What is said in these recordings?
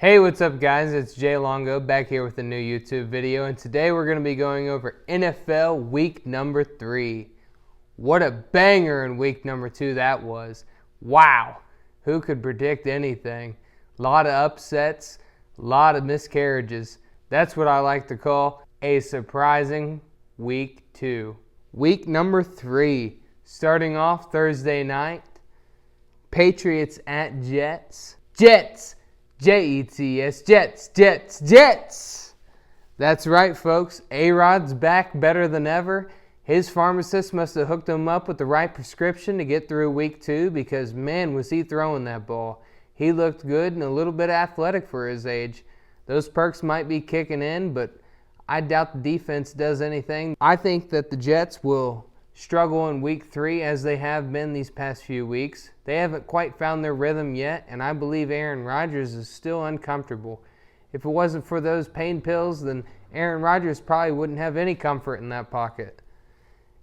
Hey, what's up guys? It's Jay Longo back here with a new YouTube video, and today we're going to be going over NFL week number 3. What a banger in week number 2 that was. Wow, who could predict anything? A lot of upsets, a lot of miscarriages. That's what I like to call a surprising week 2. Week number 3, starting off Thursday night, Patriots at Jets. Jets! Jets, Jets. That's right, folks. A-Rod's back better than ever. His pharmacist must have hooked him up with the right prescription to get through week 2 because, man, was he throwing that ball. He looked good and a little bit athletic for his age. Those perks might be kicking in, but I doubt the defense does anything. I think that the Jets will struggle in week 3 as they have been these past few weeks. They haven't quite found their rhythm yet, and I believe Aaron Rodgers is still uncomfortable. If it wasn't for those pain pills, then Aaron Rodgers probably wouldn't have any comfort in that pocket.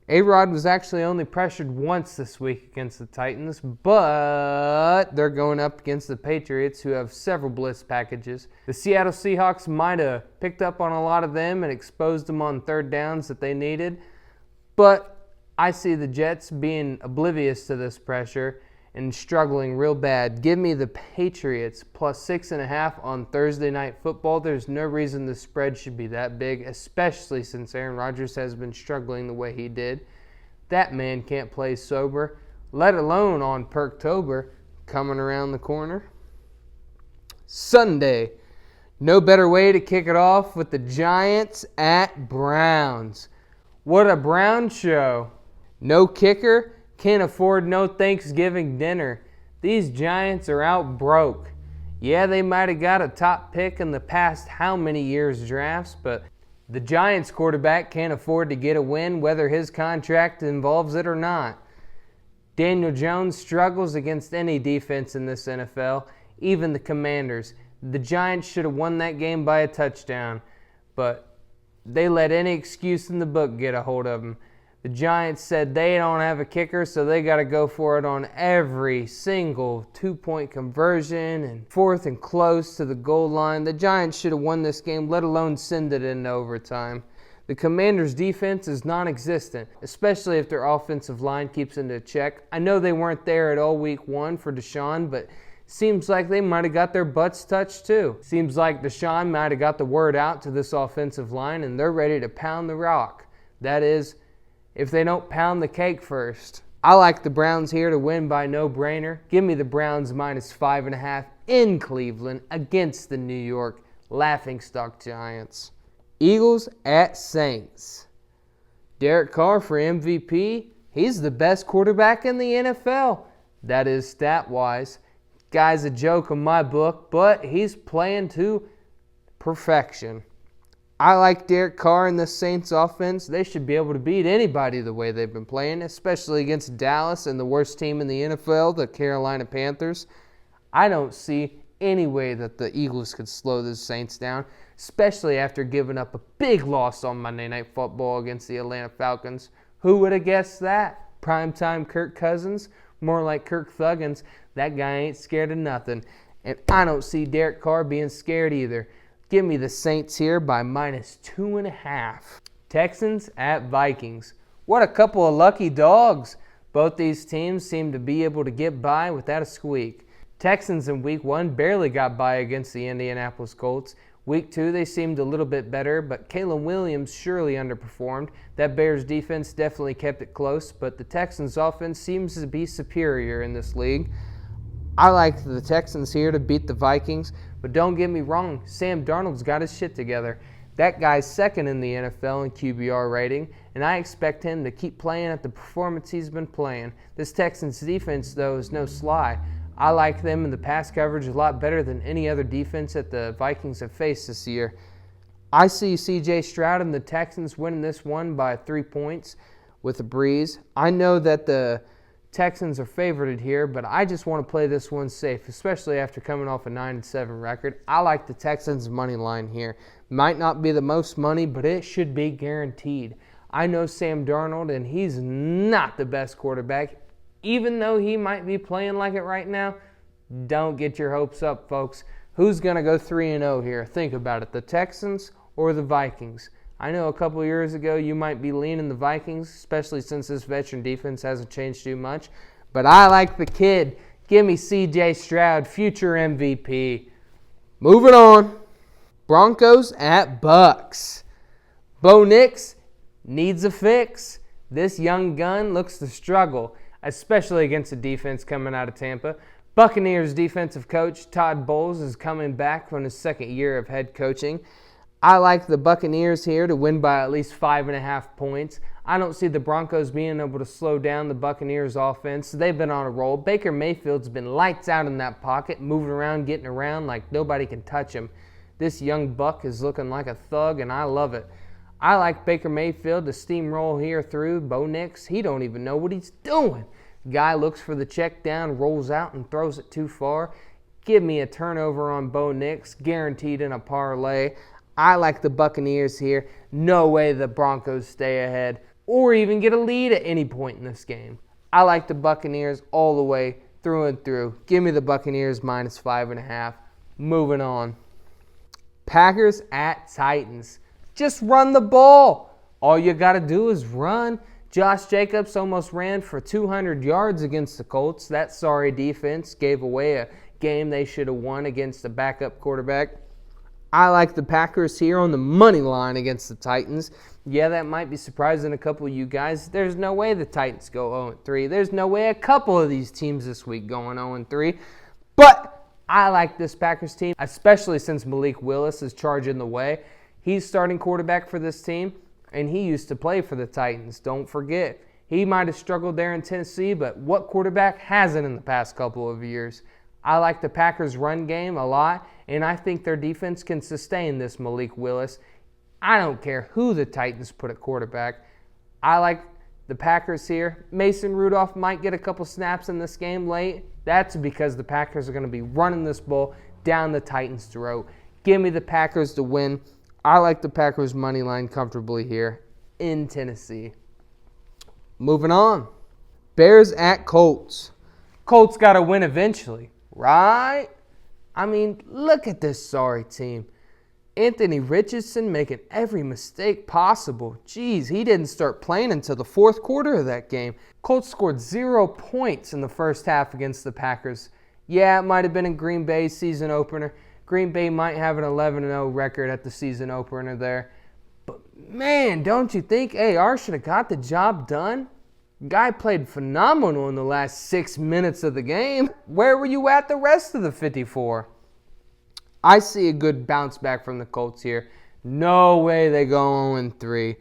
A-Rod was actually only pressured once this week against the Titans, but they're going up against the Patriots, who have several blitz packages. The Seattle Seahawks might have picked up on a lot of them and exposed them on third downs that they needed, but I see the Jets being oblivious to this pressure and struggling real bad. Give me the Patriots plus 6.5 on Thursday Night Football. There's no reason the spread should be that big, especially since Aaron Rodgers has been struggling the way he did. That man can't play sober, let alone on Perktober coming around the corner. Sunday, no better way to kick it off with the Giants at Browns. What a Brown show. No kicker, can't afford no Thanksgiving dinner. These Giants are out broke. Yeah, they might have got a top pick in the past how many years drafts, but the Giants quarterback can't afford to get a win whether his contract involves it or not. Daniel Jones struggles against any defense in this NFL, even the Commanders. The Giants should have won that game by a touchdown, but they let any excuse in the book get a hold of them. The Giants said they don't have a kicker, so they got to go for it on every single two-point conversion and fourth and close to the goal line. The Giants should have won this game, let alone send it into overtime. The Commanders' defense is non-existent, especially if their offensive line keeps into check. I know they weren't there at all week 1 for Deshaun, but seems like they might have got their butts touched too. Seems like Deshaun might have got the word out to this offensive line, and they're ready to pound the rock. That is, if they don't pound the cake first. I like the Browns here to win by no-brainer. Give me the Browns minus 5.5 in Cleveland against the New York laughingstock Giants. Eagles at Saints. Derek Carr for MVP. He's the best quarterback in the NFL. That is stat-wise. Guy's a joke in my book, but he's playing to perfection. I like Derek Carr and the Saints offense. They should be able to beat anybody the way they've been playing, especially against Dallas and the worst team in the NFL, the Carolina Panthers. I don't see any way that the Eagles could slow the Saints down, especially after giving up a big loss on Monday Night Football against the Atlanta Falcons. Who would have guessed that? Primetime Kirk Cousins? More like Kirk Thuggins. That guy ain't scared of nothing. And I don't see Derek Carr being scared either. Give me the Saints here by minus 2.5. Texans at Vikings. What a couple of lucky dogs. Both these teams seem to be able to get by without a squeak. Texans in week 1 barely got by against the Indianapolis Colts. Week 2 they seemed a little bit better, but Caleb Williams surely underperformed. That Bears defense definitely kept it close, but the Texans offense seems to be superior in this league. I like the Texans here to beat the Vikings, but don't get me wrong, Sam Darnold's got his shit together. That guy's second in the NFL in QBR rating, and I expect him to keep playing at the performance he's been playing. This Texans defense, though, is no sly. I like them in the pass coverage a lot better than any other defense that the Vikings have faced this year. I see C.J. Stroud and the Texans winning this one by 3 points with a breeze. I know that the Texans are favorited here, but I just want to play this one safe, especially after coming off a 9-7 record. I like the Texans' money line here. Might not be the most money, but it should be guaranteed. I know Sam Darnold, and he's not the best quarterback. Even though he might be playing like it right now, don't get your hopes up, folks. Who's going to go 3-0 here? Think about it. The Texans or the Vikings? I know a couple years ago you might be leaning the Vikings, especially since this veteran defense hasn't changed too much. But I like the kid. Give me C.J. Stroud, future MVP. Moving on. Broncos at Bucks. Bo Nix needs a fix. This young gun looks to struggle, especially against the defense coming out of Tampa. Buccaneers defensive coach Todd Bowles is coming back from his second year of head coaching. I like the Buccaneers here to win by at least 5.5 points. I don't see the Broncos being able to slow down the Buccaneers offense. They've been on a roll. Baker Mayfield's been lights out in that pocket, moving around, getting around like nobody can touch him. This young buck is looking like a thug, and I love it. I like Baker Mayfield to steamroll here through Bo Nix. He don't even know what he's doing. Guy looks for the check down, rolls out, and throws it too far. Give me a turnover on Bo Nix, guaranteed in a parlay. I like the Buccaneers here. No way the Broncos stay ahead or even get a lead at any point in this game. I like the Buccaneers all the way through and through. Give me the Buccaneers minus 5.5. Moving on. Packers at Titans. Just run the ball. All you got to do is run. Josh Jacobs almost ran for 200 yards against the Colts. That sorry defense gave away a game they should have won against a backup quarterback. I like the Packers here on the money line against the Titans. Yeah, that might be surprising a couple of you guys. There's no way the Titans go 0-3. There's no way a couple of these teams this week going 0-3. But I like this Packers team, especially since Malik Willis is charging the way. He's starting quarterback for this team, and he used to play for the Titans. Don't forget. He might have struggled there in Tennessee, but what quarterback hasn't in the past couple of years? I like the Packers' run game a lot, and I think their defense can sustain this Malik Willis. I don't care who the Titans put at quarterback. I like the Packers here. Mason Rudolph might get a couple snaps in this game late. That's because the Packers are going to be running this ball down the Titans' throat. Give me the Packers to win. I like the Packers' money line comfortably here in Tennessee. Moving on. Bears at Colts. Colts got to win eventually, right? I mean, look at this sorry team. Anthony Richardson making every mistake possible. Jeez, he didn't start playing until the fourth quarter of that game. Colts scored 0 points in the first half against the Packers. Yeah, it might have been in Green Bay's season opener. Green Bay might have an 11-0 record at the season opener there. But man, don't you think AR should have got the job done? Guy played phenomenal in the last 6 minutes of the game. Where were you at the rest of the 54? I see a good bounce back from the Colts here. No way they go 0-3.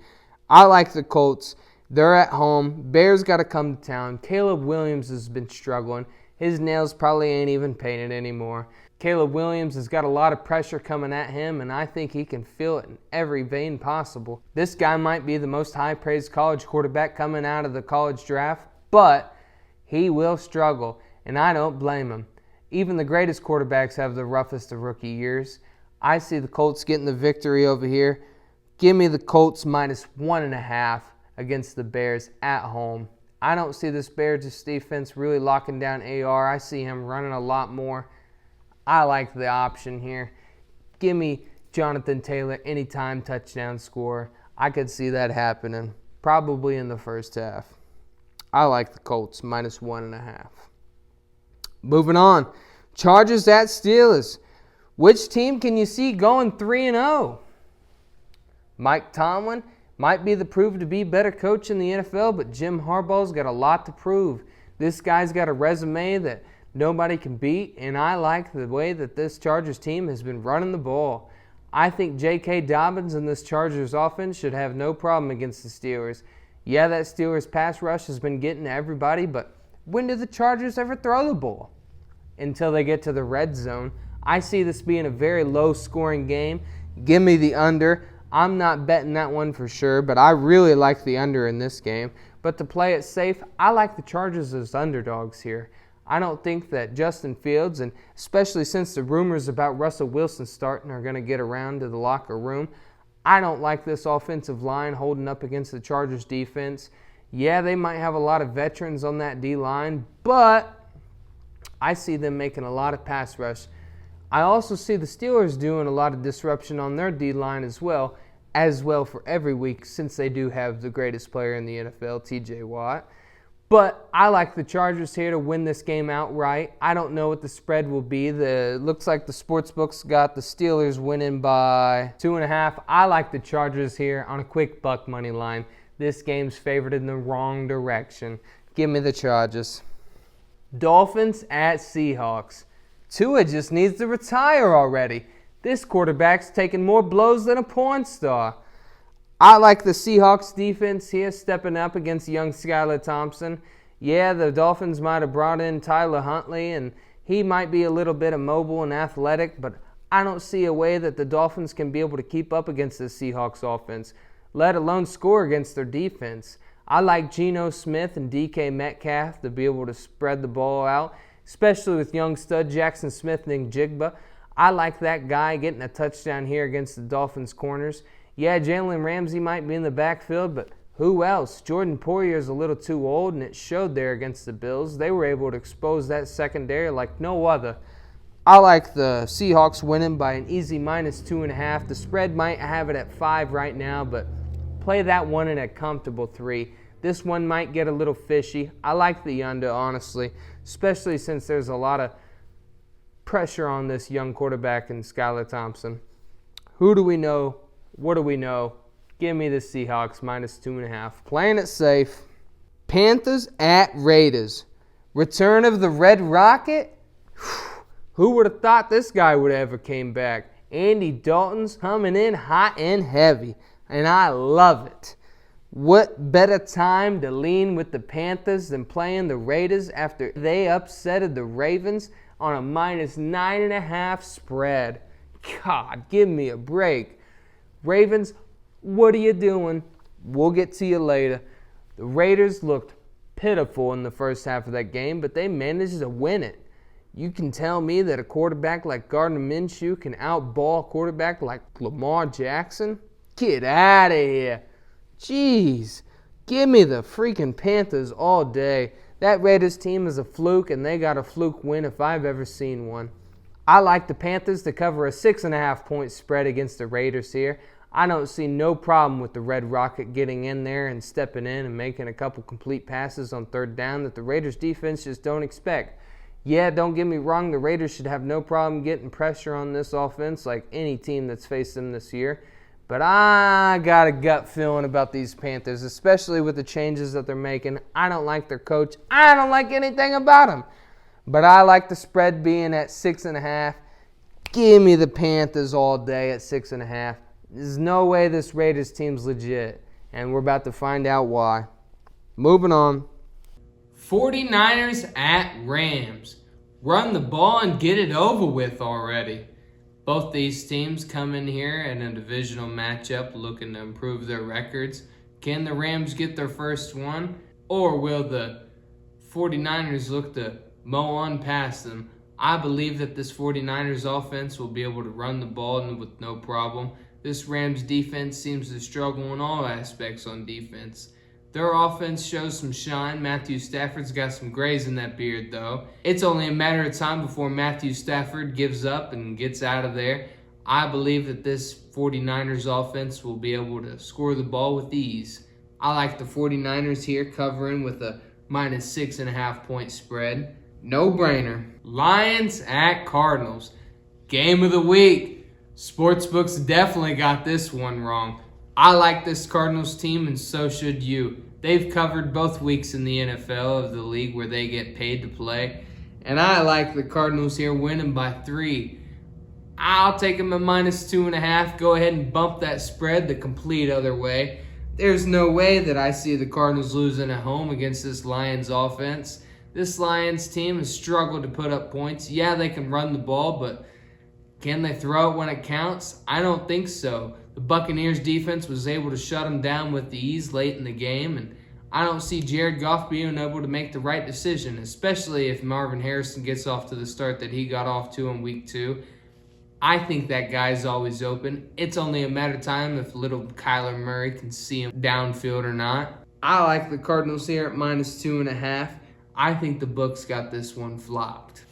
I like the Colts. They're at home. Bears got to come to town. Caleb Williams has been struggling. His nails probably ain't even painted anymore. Caleb Williams has got a lot of pressure coming at him, and I think he can feel it in every vein possible. This guy might be the most high-praised college quarterback coming out of the college draft, but he will struggle, and I don't blame him. Even the greatest quarterbacks have the roughest of rookie years. I see the Colts getting the victory over here. Give me the Colts minus 1.5 against the Bears at home. I don't see this Bears defense really locking down AR. I see him running a lot more. I like the option here. Give me Jonathan Taylor anytime touchdown score. I could see that happening, probably in the first half. I like the Colts minus 1.5. Moving on. Chargers at Steelers. Which team can you see going 3-0? Mike Tomlin might be the proved to be better coach in the NFL, but Jim Harbaugh's got a lot to prove. This guy's got a resume that nobody can beat, and I like the way that this Chargers team has been running the ball. I think J.K. Dobbins and this Chargers offense should have no problem against the Steelers. Yeah, that Steelers pass rush has been getting to everybody, but when do the Chargers ever throw the ball? Until they get to the red zone. I see this being a very low-scoring game. Give me the under. I'm not betting that one for sure, but I really like the under in this game. But to play it safe, I like the Chargers as underdogs here. I don't think that Justin Fields, and especially since the rumors about Russell Wilson starting are going to get around to the locker room, I don't like this offensive line holding up against the Chargers defense. Yeah, they might have a lot of veterans on that D-line, but I see them making a lot of pass rush. I also see the Steelers doing a lot of disruption on their D-line as well for every week, since they do have the greatest player in the NFL, T.J. Watt. But I like the Chargers here to win this game outright. I don't know what the spread will be. Looks like the sportsbooks got the Steelers winning by 2.5. I like the Chargers here on a quick buck money line. This game's favored in the wrong direction. Give me the Chargers. Dolphins at Seahawks. Tua just needs to retire already. This quarterback's taking more blows than a porn star. I like the Seahawks defense here stepping up against young Skylar Thompson. Yeah, the Dolphins might have brought in Tyler Huntley, and he might be a little bit immobile and athletic, but I don't see a way that the Dolphins can be able to keep up against the Seahawks offense, let alone score against their defense. I like Geno Smith and DK Metcalf to be able to spread the ball out, especially with young stud Jackson Smith-Njigba. I like that guy getting a touchdown here against the Dolphins corners. Yeah, Jalen Ramsey might be in the backfield, but who else? Jordan Poyer is a little too old, and it showed there against the Bills. They were able to expose that secondary like no other. I like the Seahawks winning by an easy -2.5. The spread might have it at 5 right now, but play that one in a comfortable 3. This one might get a little fishy. I like the under, honestly, especially since there's a lot of pressure on this young quarterback in Skylar Thompson. Who do we know? What do we know? Give me the Seahawks -2.5. Playing it safe. Panthers at Raiders. Return of the Red Rocket? Who would have thought this guy would have ever came back? Andy Dalton's coming in hot and heavy, and I love it. What better time to lean with the Panthers than playing the Raiders after they upsetted the Ravens on a -9.5 spread? God, give me a break. Ravens, what are you doing? We'll get to you later. The Raiders looked pitiful in the first half of that game, but they managed to win it. You can tell me that a quarterback like Gardner Minshew can outball a quarterback like Lamar Jackson? Get out of here. Jeez. Give me the freaking Panthers all day. That Raiders team is a fluke, and they got a fluke win if I've ever seen one. I like the Panthers to cover a 6.5-point spread against the Raiders here. I don't see no problem with the Red Rocket getting in there and stepping in and making a couple complete passes on third down that the Raiders defense just don't expect. Yeah, don't get me wrong, the Raiders should have no problem getting pressure on this offense like any team that's faced them this year. But I got a gut feeling about these Panthers, especially with the changes that they're making. I don't like their coach. I don't like anything about him. But I like the spread being at 6.5. Give me the Panthers all day at 6.5. There's no way this Raiders team's legit, and we're about to find out why. Moving on. 49ers at Rams. Run the ball and get it over with already. Both these teams come in here in a divisional matchup looking to improve their records. Can the Rams get their first one, or will the 49ers look to mow on past them? I believe that this 49ers offense will be able to run the ball with no problem. This Rams defense seems to struggle in all aspects on defense. Their offense shows some shine. Matthew Stafford's got some grays in that beard, though. It's only a matter of time before Matthew Stafford gives up and gets out of there. I believe that this 49ers offense will be able to score the ball with ease. I like the 49ers here covering with a -6.5-point spread. No brainer. Lions at Cardinals. Game of the week. Sportsbooks definitely got this one wrong. I like this Cardinals team, and so should you. They've covered both weeks in the NFL of the league where they get paid to play. And I like the Cardinals here winning by 3. I'll take them at -2.5. Go ahead and bump that spread the complete other way. There's no way that I see the Cardinals losing at home against this Lions offense. This Lions team has struggled to put up points. Yeah, they can run the ball, but can they throw it when it counts? I don't think so. The Buccaneers defense was able to shut them down with ease late in the game, and I don't see Jared Goff being able to make the right decision, especially if Marvin Harrison gets off to the start that he got off to in week 2. I think that guy's always open. It's only a matter of time if little Kyler Murray can see him downfield or not. I like the Cardinals here at -2.5. I think the books got this one flopped.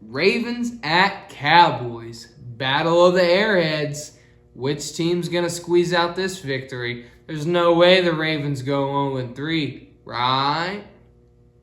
Ravens at Cowboys. Battle of the Airheads. Which team's going to squeeze out this victory? There's no way the Ravens go 0-3, right?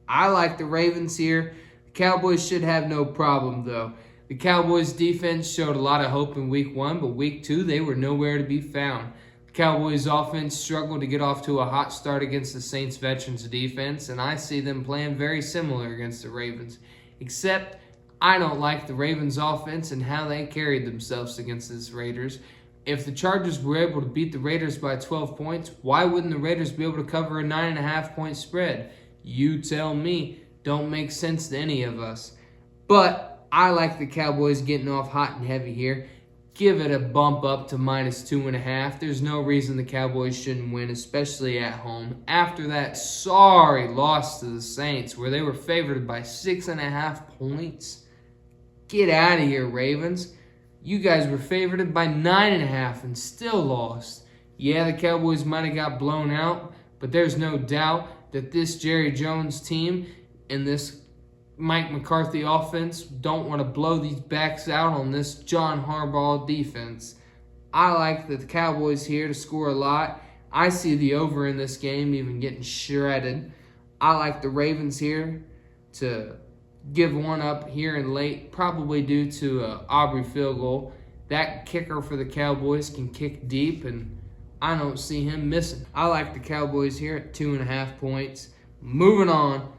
I like the Ravens here. The Cowboys should have no problem, though. The Cowboys' defense showed a lot of hope in Week 1, but Week 2, they were nowhere to be found. The Cowboys' offense struggled to get off to a hot start against the Saints' veterans' defense, and I see them playing very similar against the Ravens. Except, I don't like the Ravens' offense and how they carried themselves against this Raiders. If the Chargers were able to beat the Raiders by 12 points, why wouldn't the Raiders be able to cover a 9.5-point spread? You tell me. Don't make sense to any of us. But I like the Cowboys getting off hot and heavy here. Give it a bump up to -2.5. There's no reason the Cowboys shouldn't win, especially at home. After that sorry loss to the Saints, where they were favored by 6.5 points. Get out of here, Ravens. You guys were favored by 9.5 and still lost. Yeah, the Cowboys might have got blown out, but there's no doubt that this Jerry Jones team and this Mike McCarthy offense don't want to blow these backs out on this John Harbaugh defense. I like the Cowboys here to score a lot. I see the over in this game even getting shredded. I like the Ravens here to give one up here in late, probably due to an Aubrey field goal. That kicker for the Cowboys can kick deep, and I don't see him missing. I like the Cowboys here at 2.5 points. Moving on,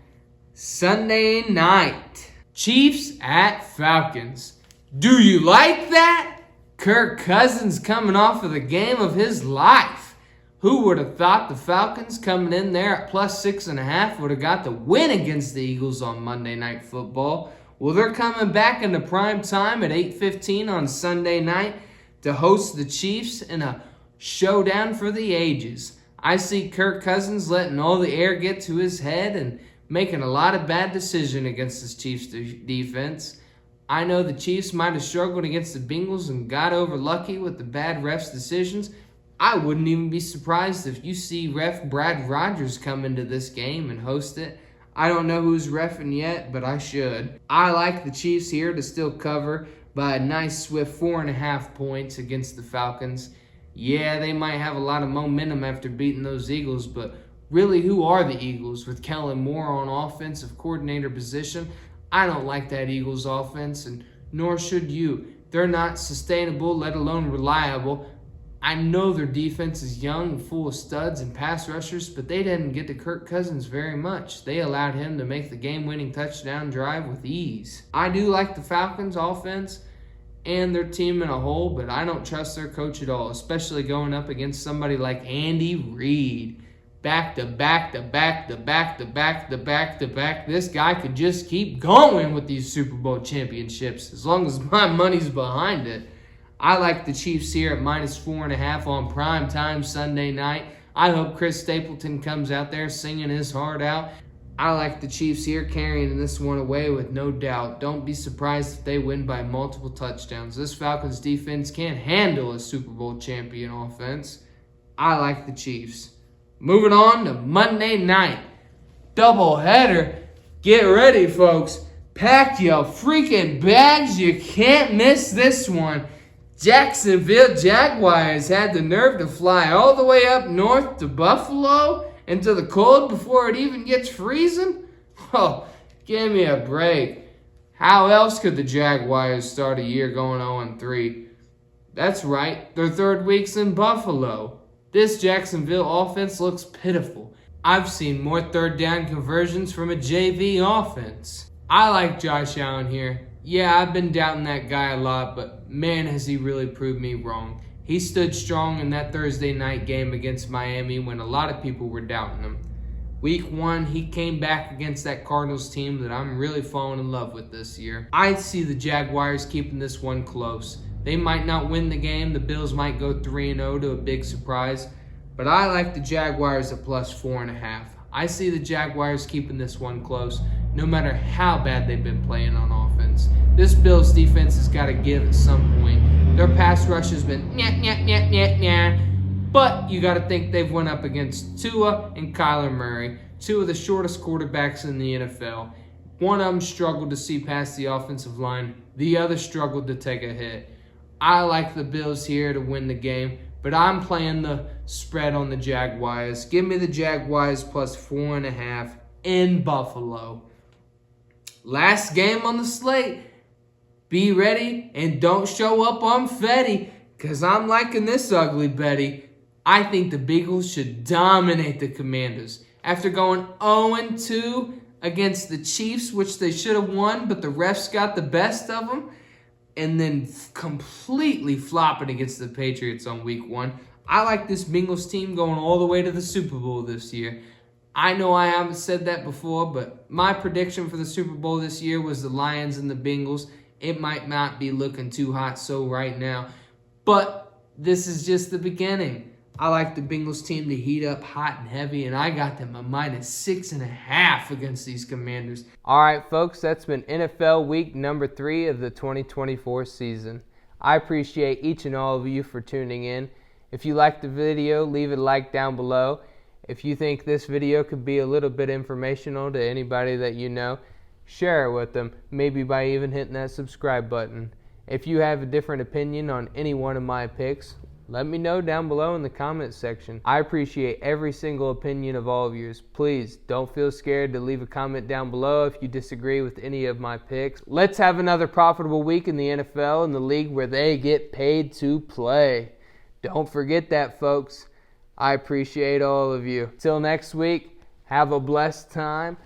Sunday night, Chiefs at Falcons. Do you like that? Kirk Cousins coming off of the game of his life. Who would have thought the Falcons coming in there at +6.5 would have got the win against the Eagles on Monday Night Football? Well, they're coming back into prime time at 8:15 on Sunday night to host the Chiefs in a showdown for the ages. I see Kirk Cousins letting all the air get to his head and making a lot of bad decisions against this Chiefs defense. I know the Chiefs might have struggled against the Bengals and got over lucky with the bad refs' decisions. I wouldn't even be surprised if you see ref Brad Rogers come into this game and host it. I don't know who's reffing yet, but I should. I like the Chiefs here to still cover by a nice swift 4.5 points against the Falcons. Yeah, they might have a lot of momentum after beating those Eagles, but really, who are the Eagles with Kellen Moore on offensive coordinator position? I don't like that Eagles offense, and nor should you. They're not sustainable, let alone reliable. I know their defense is young and full of studs and pass rushers, but they didn't get to Kirk Cousins very much. They allowed him to make the game-winning touchdown drive with ease. I do like the Falcons' offense and their team in a whole, but I don't trust their coach at all, especially going up against somebody like Andy Reid. Back to back to back to back to back to back to back. This guy could just keep going with these Super Bowl championships as long as my money's behind it. I like the Chiefs here at -4.5 on prime time Sunday night. I hope Chris Stapleton comes out there singing his heart out. I like the Chiefs here carrying this one away with no doubt. Don't be surprised if they win by multiple touchdowns. This Falcons defense can't handle a Super Bowl champion offense. I like the Chiefs. Moving on to Monday night. Doubleheader. Get ready, folks. Pack your freaking bags. You can't miss this one. Jacksonville Jaguars had the nerve to fly all the way up north to Buffalo into the cold before it even gets freezing? Oh, give me a break. How else could the Jaguars start a year going 0-3? That's right, their third week's in Buffalo. This Jacksonville offense looks pitiful. I've seen more third down conversions from a JV offense. I like Josh Allen here. Yeah, I've been doubting that guy a lot, but man, has he really proved me wrong. He stood strong in that Thursday night game against Miami when a lot of people were doubting him. Week 1, he came back against that Cardinals team that I'm really falling in love with this year. I see the Jaguars keeping this one close. They might not win the game. The Bills might go 3-0 to a big surprise. But I like the Jaguars at +4.5. I see the Jaguars keeping this one close, no matter how bad they've been playing on offense. This Bills defense has got to give at some point. Their pass rush has been but you got to think they've went up against Tua and Kyler Murray, two of the shortest quarterbacks in the NFL. One of them struggled to see past the offensive line. The other struggled to take a hit. I like the Bills here to win the game, but I'm playing the spread on the Jaguars. Give me the Jaguars plus 4.5 in Buffalo. Last game on the slate. Be ready and don't show up on Fetty, because I'm liking this ugly Betty. I think the Bengals should dominate the Commanders. After going 0-2 against the Chiefs, which they should have won, but the refs got the best of them, and then completely flopping against the Patriots on week 1. I like this Bengals team going all the way to the Super Bowl this year. I know I haven't said that before, but my prediction for the Super Bowl this year was the Lions and the Bengals. It might not be looking too hot so right now, but this is just the beginning. I like the Bengals team to heat up hot and heavy, and I got them a minus 6.5 against these Commanders. All right, folks, that's been NFL week number 3 of the 2024 season. I appreciate each and all of you for tuning in. If you liked the video, leave a like down below. If you think this video could be a little bit informational to anybody that you know, share it with them, maybe by even hitting that subscribe button. If you have a different opinion on any one of my picks, let me know down below in the comments section. I appreciate every single opinion of all of yours. Please don't feel scared to leave a comment down below if you disagree with any of my picks. Let's have another profitable week in the NFL, in the league where they get paid to play. Don't forget that, folks. I appreciate all of you. Till next week, have a blessed time.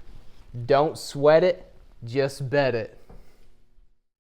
Don't sweat it, just bet it.